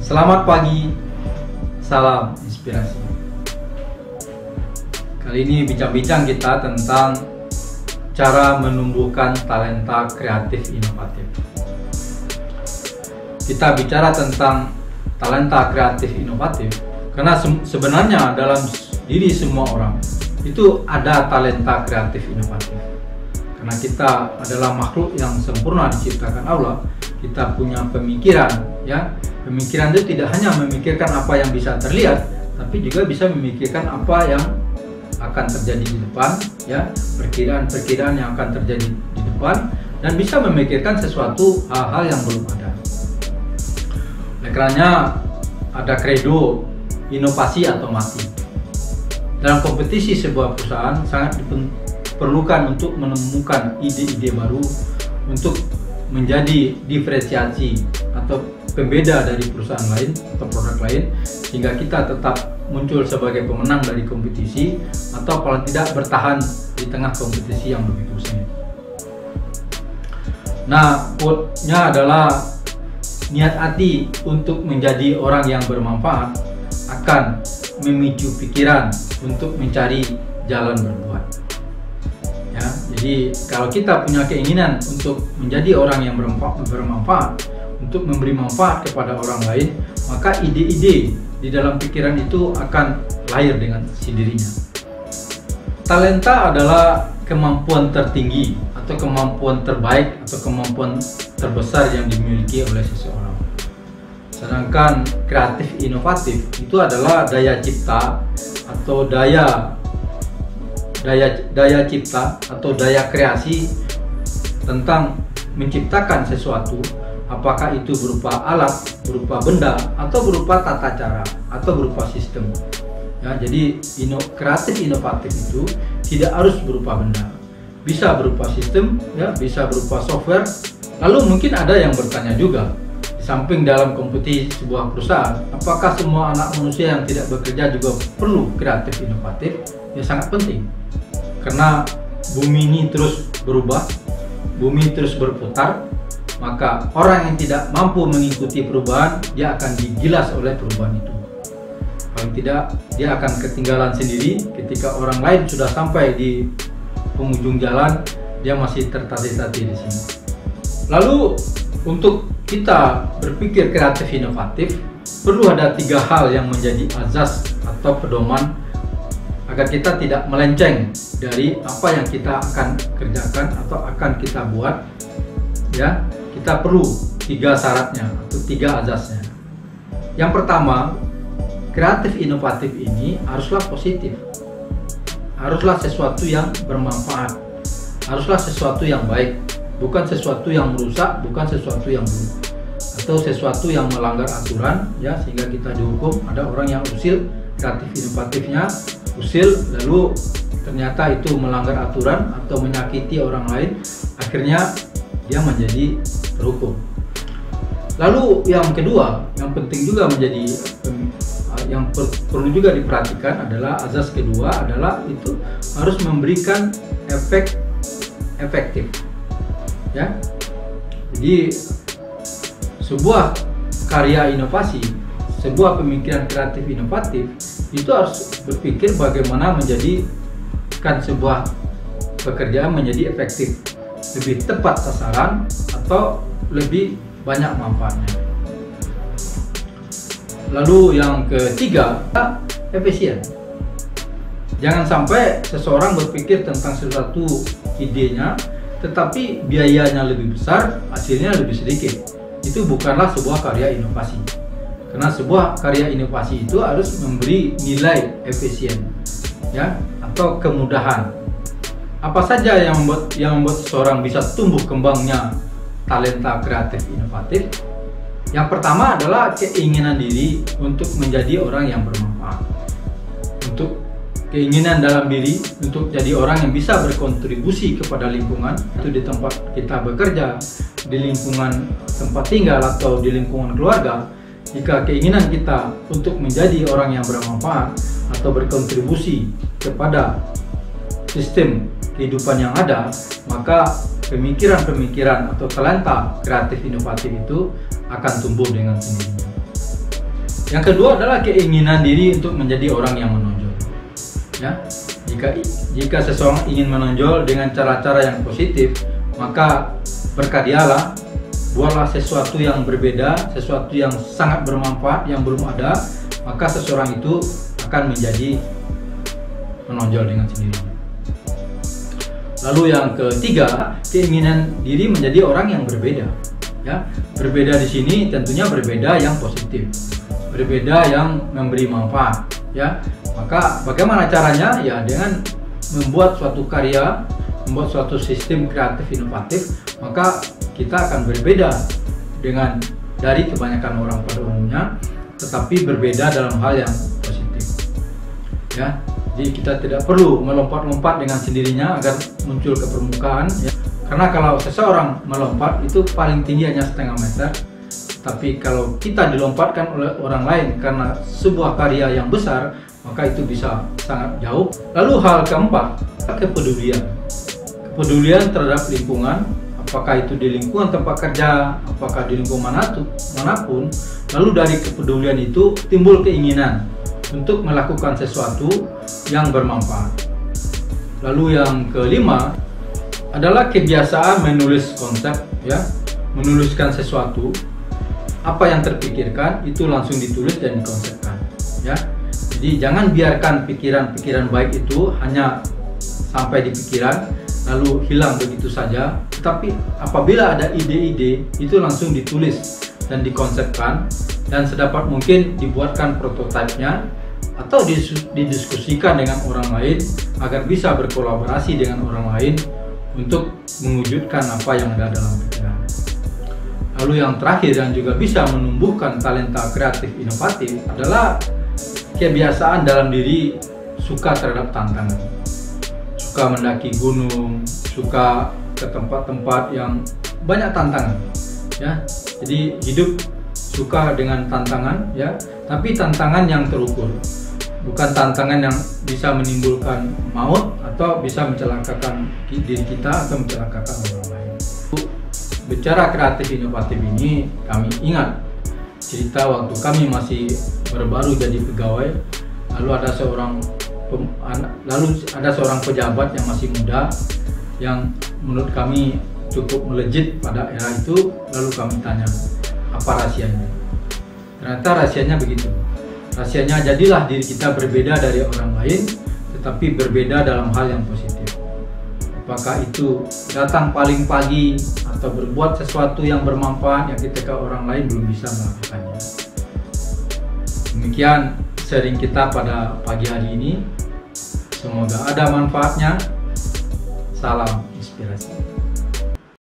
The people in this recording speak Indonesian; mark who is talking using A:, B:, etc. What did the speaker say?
A: Selamat pagi, salam inspirasi. Kali ini bincang-bincang kita tentang cara menumbuhkan talenta kreatif inovatif. Kita bicara tentang talenta kreatif inovatif karena sebenarnya dalam diri semua orang itu ada talenta kreatif inovatif. Karena kita adalah makhluk yang sempurna diciptakan Allah, kita punya pemikiran, ya. Pemikiran itu tidak hanya memikirkan apa yang bisa terlihat, tapi juga bisa memikirkan apa yang akan terjadi di depan, ya, perkiraan-perkiraan yang akan terjadi di depan, dan bisa memikirkan sesuatu hal-hal yang belum ada. Oleh karenanya ada kredo inovasi atau mati. Dalam kompetisi sebuah perusahaan sangat diperlukan untuk menemukan ide-ide baru untuk menjadi diferensiasi atau pembeda dari perusahaan lain atau produk lain, sehingga kita tetap muncul sebagai pemenang dari kompetisi atau paling tidak bertahan di tengah kompetisi yang begitu sengit. Nah, quote-nya adalah niat hati untuk menjadi orang yang bermanfaat akan memicu pikiran untuk mencari jalan berbuat. Ya, jadi kalau kita punya keinginan untuk menjadi orang yang bermanfaat, untuk memberi manfaat kepada orang lain, maka ide-ide di dalam pikiran itu akan lahir dengan sendirinya. Talenta adalah kemampuan tertinggi atau kemampuan terbaik atau kemampuan terbesar yang dimiliki oleh seseorang. Sedangkan kreatif inovatif itu adalah daya cipta atau daya cipta atau daya kreasi tentang menciptakan sesuatu, apakah itu berupa alat, berupa benda, atau berupa tata cara, atau berupa sistem. Ya, jadi kreatif inovatif itu tidak harus berupa benda, bisa berupa sistem, ya, bisa berupa software. Lalu mungkin ada yang bertanya juga, di samping dalam kompetisi sebuah perusahaan, apakah semua anak manusia yang tidak bekerja juga perlu kreatif inovatif? Ya, sangat penting, karena bumi ini terus berubah, bumi terus berputar. Maka orang yang tidak mampu mengikuti perubahan, dia akan digilas oleh perubahan itu. Paling tidak, dia akan ketinggalan sendiri. Ketika orang lain sudah sampai di penghujung jalan, dia masih tertati-tati di sini. Lalu untuk kita berpikir kreatif inovatif, perlu ada 3 hal yang menjadi azas atau pedoman agar kita tidak melenceng dari apa yang kita akan kerjakan atau akan kita buat. Ya, kita perlu 3 syaratnya atau 3 azasnya. Yang pertama, kreatif inovatif ini haruslah positif, haruslah sesuatu yang bermanfaat, haruslah sesuatu yang baik, bukan sesuatu yang merusak, bukan sesuatu yang buruk, atau sesuatu yang melanggar aturan, ya, sehingga kita dihukum. Ada orang yang usil kreatif inovatifnya, usil lalu ternyata itu melanggar aturan atau menyakiti orang lain, akhirnya dia menjadi terhukum. Lalu yang kedua, yang penting juga menjadi yang perlu juga diperhatikan adalah azas kedua adalah itu harus memberikan efek efektif. Ya, jadi sebuah karya inovasi, sebuah pemikiran kreatif inovatif itu harus berpikir bagaimana menjadikan sebuah pekerjaan menjadi efektif, lebih tepat sasaran, atau lebih banyak manfaatnya. Lalu yang ketiga, efisien. Jangan sampai seseorang berpikir tentang sesuatu idenya, tetapi biayanya lebih besar, hasilnya lebih sedikit. Itu bukanlah sebuah karya inovasi. Karena sebuah karya inovasi itu harus memberi nilai efisien, ya, atau kemudahan. Apa saja yang membuat seseorang bisa tumbuh kembangnya talenta kreatif inovatif? Yang pertama adalah keinginan diri untuk menjadi orang yang bermanfaat, untuk keinginan dalam diri untuk jadi orang yang bisa berkontribusi kepada lingkungan, itu di tempat kita bekerja, di lingkungan tempat tinggal, atau di lingkungan keluarga. Jika keinginan kita untuk menjadi orang yang bermanfaat atau berkontribusi kepada sistem kehidupan yang ada, maka pemikiran-pemikiran atau talenta kreatif inovatif itu akan tumbuh dengan sendirinya. Yang kedua adalah keinginan diri untuk menjadi orang yang menonjol. Ya, jika seseorang ingin menonjol dengan cara-cara yang positif, maka berkaryalah, buatlah sesuatu yang berbeda, sesuatu yang sangat bermanfaat yang belum ada, maka seseorang itu akan menjadi menonjol dengan sendirinya. Lalu yang ketiga, keinginan diri menjadi orang yang berbeda. Ya, berbeda di sini tentunya berbeda yang positif, berbeda yang memberi manfaat. Ya, maka bagaimana caranya? Ya, dengan membuat suatu karya, membuat suatu sistem kreatif inovatif, maka kita akan berbeda dari kebanyakan orang pada umumnya, tetapi berbeda dalam hal yang positif. Ya, jadi kita tidak perlu melompat-lompat dengan sendirinya agar muncul ke permukaan. Ya. Karena kalau seseorang melompat itu paling tinggi hanya setengah meter, tapi kalau kita dilompatkan oleh orang lain karena sebuah karya yang besar, maka itu bisa sangat jauh. Lalu hal keempat, kepedulian. Kepedulian terhadap lingkungan, apakah itu di lingkungan tempat kerja, apakah di lingkungan manapun. Lalu dari kepedulian itu timbul keinginan untuk melakukan sesuatu yang bermanfaat. Lalu yang kelima adalah kebiasaan menulis konsep, ya, menuliskan sesuatu, apa yang terpikirkan itu langsung ditulis dan dikonsepkan, ya. Jadi jangan biarkan pikiran-pikiran baik itu hanya sampai di pikiran lalu hilang begitu saja, tetapi apabila ada ide-ide itu langsung ditulis dan dikonsepkan, dan sedapat mungkin dibuatkan prototipenya atau didiskusikan dengan orang lain agar bisa berkolaborasi dengan orang lain untuk mewujudkan apa yang ada dalam pikiran. Lalu yang terakhir yang juga bisa menumbuhkan talenta kreatif inovatif adalah kebiasaan dalam diri suka terhadap tantangan, suka mendaki gunung, suka ke tempat-tempat yang banyak tantangan. Ya, jadi hidup suka dengan tantangan, ya, tapi tantangan yang terukur. Bukan tantangan yang bisa menimbulkan maut atau bisa mencelakakan diri kita atau mencelakakan orang lain. Bicara kreatif inovatif ini, kami ingat cerita waktu kami masih baru jadi pegawai, lalu ada seorang pejabat yang masih muda yang menurut kami cukup melejit pada era itu. Lalu kami tanya, apa rahasianya? Ternyata rahasianya begitu. Rahasianya, jadilah diri kita berbeda dari orang lain, tetapi berbeda dalam hal yang positif. Apakah itu datang paling pagi atau berbuat sesuatu yang bermanfaat yang ketika orang lain belum bisa melakukannya. Demikian sharing kita pada pagi hari ini. Semoga ada manfaatnya. Salam inspirasi.